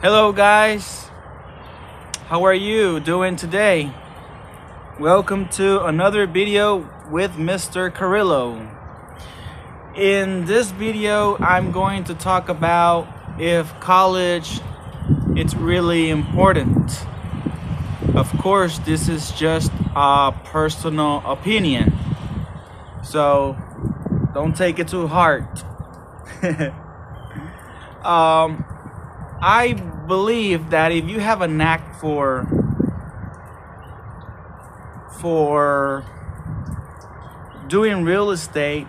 Hello guys, how are you doing today? Welcome to another video with Mr. Carrillo. In this video, I'm going to talk about if college it's really important. Of course, this is just a personal opinion, so don't take it to heart. I believe that if you have a knack for doing real estate,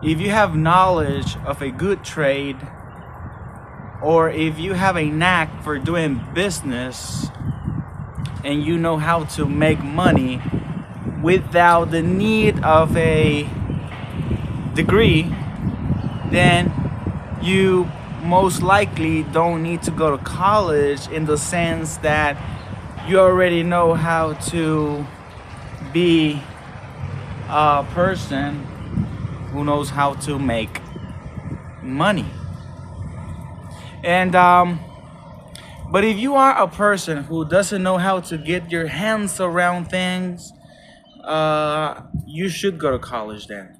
if you have knowledge of a good trade, or if you have a knack for doing business and you know how to make money without the need of a degree, then you most likely don't need to go to college, in the sense that you already know how to be a person who knows how to make money. And but if you are a person who doesn't know how to get your hands around things, you should go to college then.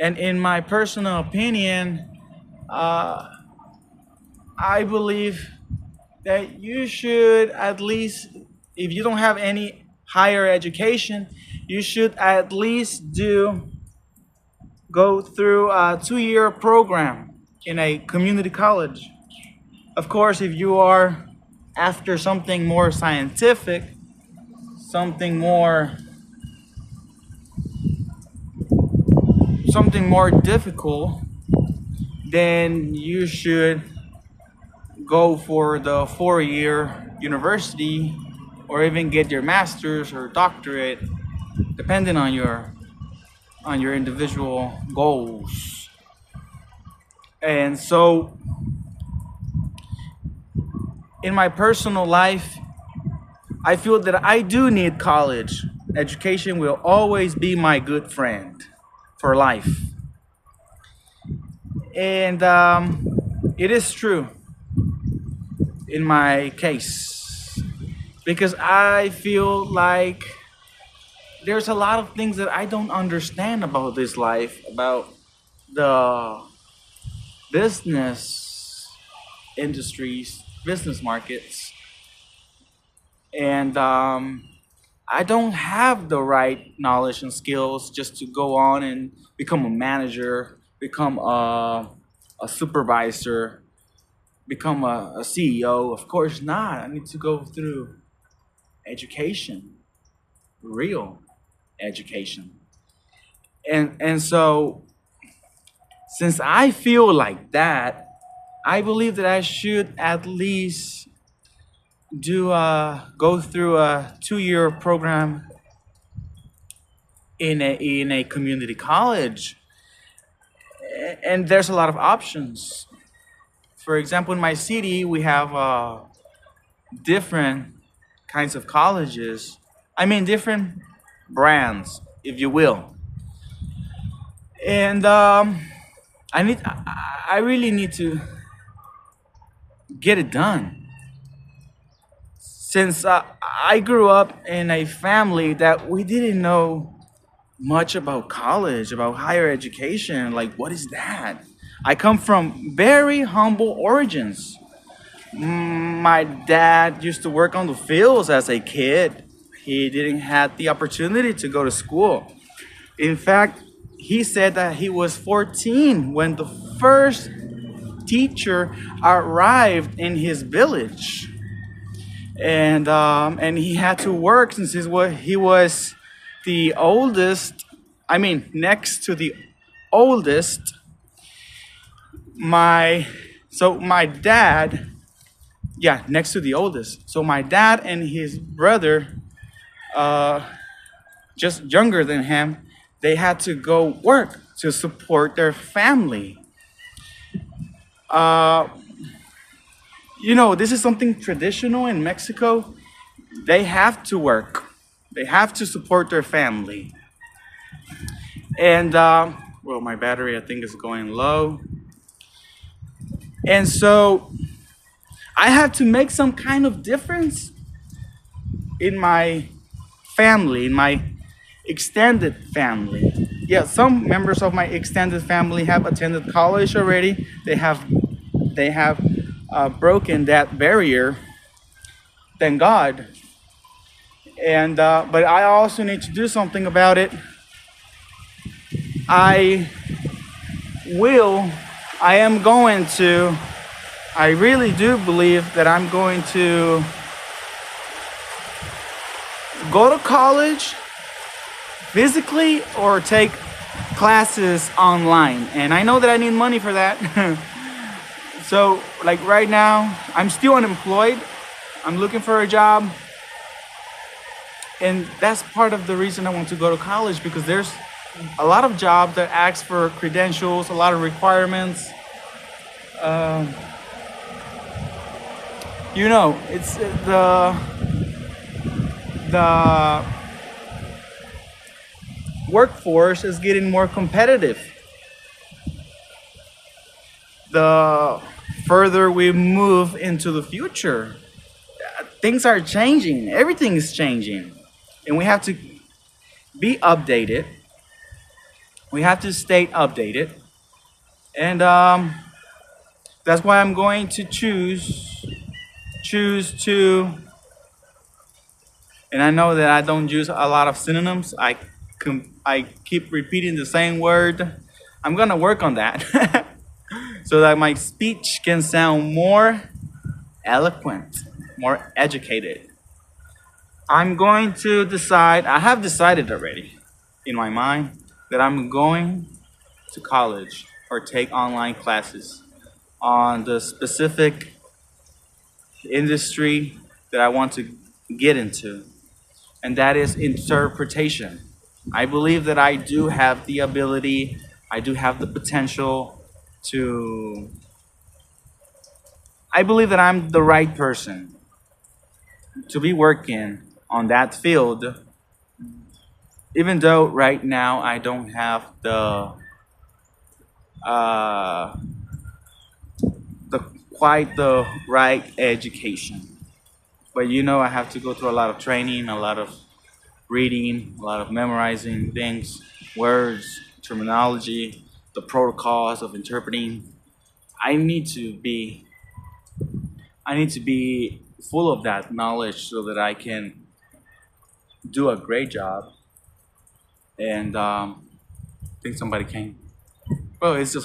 And in my personal opinion, I believe that you should, at least, if you don't have any higher education, you should at least go through a 2-year program in a community college. Of course, if you are after something more scientific, something more difficult, then you should go for the 4-year university, or even get your master's or doctorate, depending on your individual goals. And so in my personal life, I feel that I do need college. Education will always be my good friend for life. And it is true in my case, because I feel like there's a lot of things that I don't understand about this life, about the business industries, business markets. And I don't have the right knowledge and skills just to go on and become a manager, become a supervisor, become a CEO. Of course not. I need to go through education, real education. And so, since I feel like that, I believe that I should at least go through a 2-year program in a community college. And there's a lot of options. For example, in my city, we have different kinds of colleges. I mean, different brands, if you will. And I really need to get it done. Since I grew up in a family that we didn't know much about college, about higher education. Like, what is that? I come from very humble origins. My dad used to work on the fields as a kid. He didn't have the opportunity to go to school. In fact, he said that he was 14 when the first teacher arrived in his village. And he had to work since he was the oldest. I mean, next to the oldest. My dad, yeah, next to the oldest. So my dad and his brother, just younger than him, they had to go work to support their family. This is something traditional in Mexico. They have to work. They have to support their family. And well, my battery I think is going low. And so I have to make some kind of difference in my family, in my extended family. Yeah, some members of my extended family have attended college already. They have broken that barrier. Thank God. And but I also need to do something about it. I will. I am going to. I really do believe that I'm going to go to college physically or take classes online. And I know that I need money for that. So, like right now, I'm still unemployed. I'm looking for a job. And that's part of the reason I want to go to college because there's a lot of jobs that ask for credentials, a lot of requirements. Um, it's the workforce is getting more competitive. The further we move into the future, things are changing. Everything is changing, and we have to be updated. We have to stay updated, and that's why I'm going to choose to. And I know that I don't use a lot of synonyms. I keep repeating the same word. I'm gonna work on that so that my speech can sound more eloquent, more educated. I'm going to decide. I have decided already in my mind that I'm going to college or take online classes on the specific industry that I want to get into, and that is interpretation. I believe that I do have the ability, I do have the potential to. I believe that I'm the right person to be working on that field, even though right now I don't have uh, the quite the right education. But I have to go through a lot of training, a lot of reading, a lot of memorizing things, words, terminology, the protocols of interpreting. I need to be I need to be full of that knowledge so that I can do a great job. And I think somebody came. Oh, it's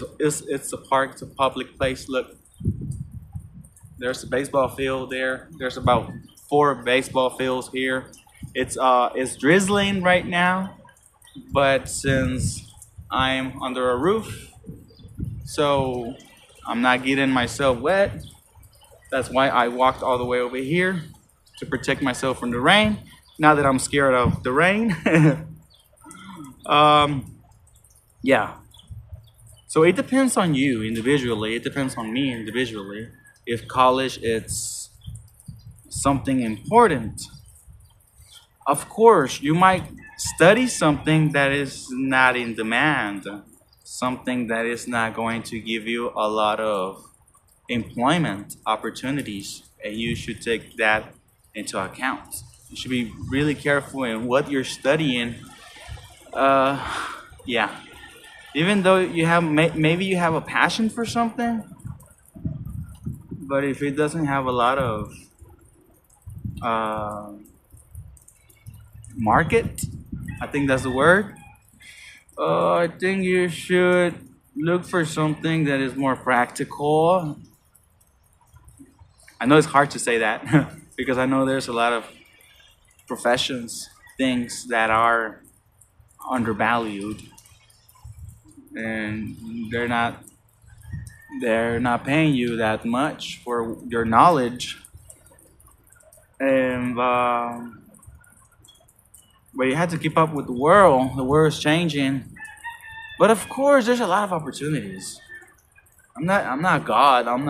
a park, it's a public place. Look, there's a baseball field there. There's about four baseball fields here. It's drizzling right now, but since I'm under a roof, so I'm not getting myself wet. That's why I walked all the way over here to protect myself from the rain. Now that I'm scared of the rain, um, yeah. So it depends on you individually. It depends on me individually. If college it's something important, of course you might study something that is not in demand, something that is not going to give you a lot of employment opportunities, and you should take that into account. You should be really careful in what you're studying. Uh, yeah. Even though maybe you have a passion for something, but if it doesn't have a lot of uh, market, I think that's the word. I think you should look for something that is more practical. I know it's hard to say that because I know there's a lot of professions, things that are undervalued, and they're not paying you that much for your knowledge, and but you have to keep up with the world. The world is changing, but of course, there's a lot of opportunities. I'm not God. I'm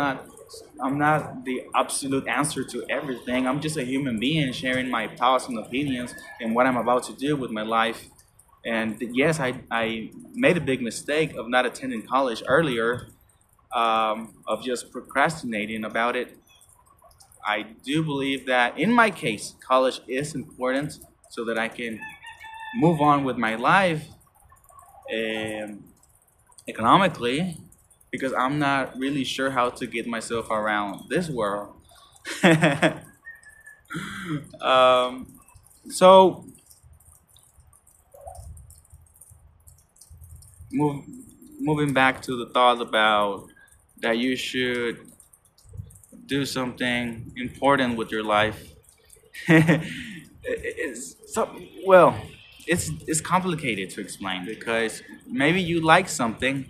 not the absolute answer to everything. I'm just a human being sharing my thoughts and opinions and what I'm about to do with my life. And yes, I made a big mistake of not attending college earlier, of just procrastinating about it. I do believe that in my case, college is important so that I can move on with my life um, economically, because I'm not really sure how to get myself around this world. um, so move, moving back to the thought about that you should do something important with your life. it's so, well, it's complicated to explain because maybe you like something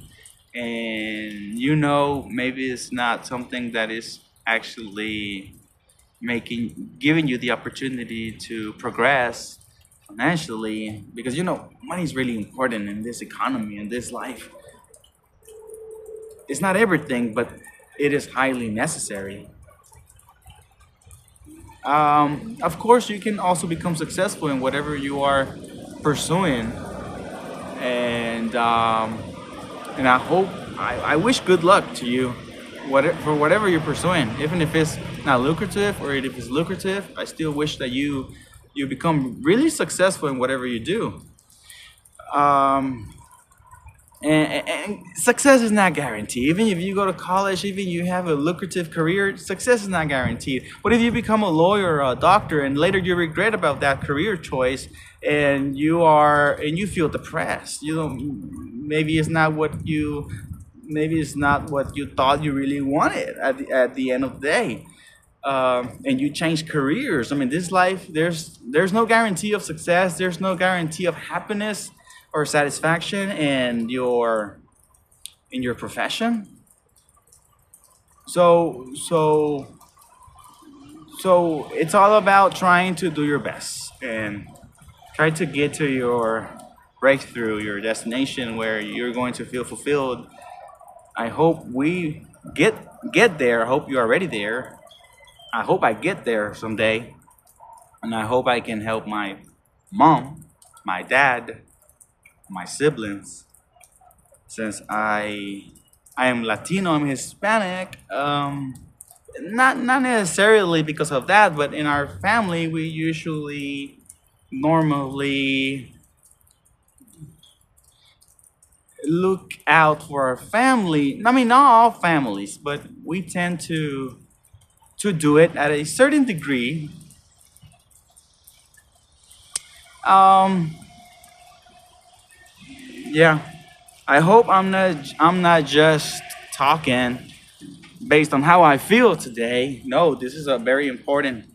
and maybe it's not something that is actually making giving you the opportunity to progress financially, because money is really important in this economy, in this life. It's not everything, but it is highly necessary. Of course, you can also become successful in whatever you are pursuing, and I wish good luck to you, for whatever you're pursuing, even if it's not lucrative or if it's lucrative. I still wish that you become really successful in whatever you do. Um, and success is not guaranteed. Even if you go to college, even you have a lucrative career, success is not guaranteed. What if you become a lawyer or a doctor and later you regret about that career choice, and you feel depressed? Maybe it's not what you thought you really wanted at the end of the day. And you change careers. I mean, this life, there's no guarantee of success. There's no guarantee of happiness or satisfaction in your profession. So it's all about trying to do your best and try to get to your breakthrough, your destination where you're going to feel fulfilled. I hope we get there. I hope you're already there. I hope I get there someday, and I hope I can help my mom, my dad, my siblings. Since I am Latino, I'm Hispanic. Not necessarily because of that, but in our family, we usually normally look out for our family. I mean, not all families, but we tend to do it at a certain degree. Um, yeah, I hope I'm not just talking based on how I feel today. No, this is a very important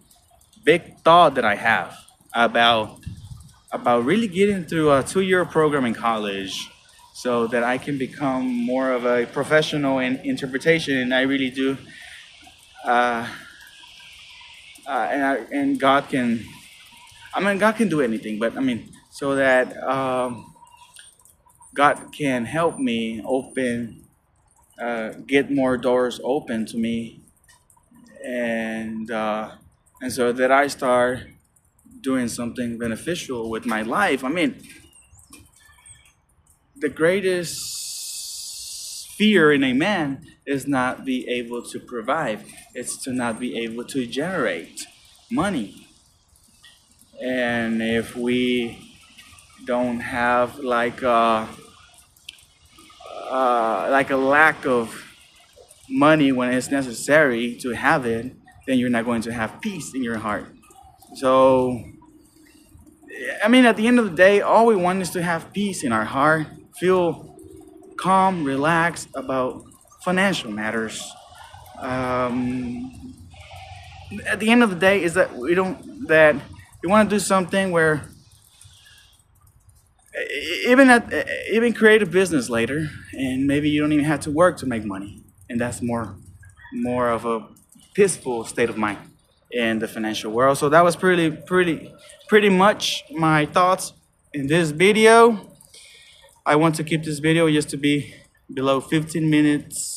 big thought that I have about really getting through a 2-year program in college so that I can become more of a professional in interpretation. And I really do, uh, and God can, I mean, God can do anything, but I mean, so that God can help me get more doors open to me, and so that I start doing something beneficial with my life. I mean, the greatest fear in a man is not be able to provide. It's to not be able to generate money. And if we don't have like a lack of money when it's necessary to have it, then you're not going to have peace in your heart. So, I mean, at the end of the day, all we want is to have peace in our heart, feel calm, relaxed about financial matters. Um, at the end of the day, is that we want to do something where even create a business later, and maybe you don't even have to work to make money, and that's more of a peaceful state of mind in the financial world. So that was pretty much my thoughts in this video. I want to keep this video just to be below 15 minutes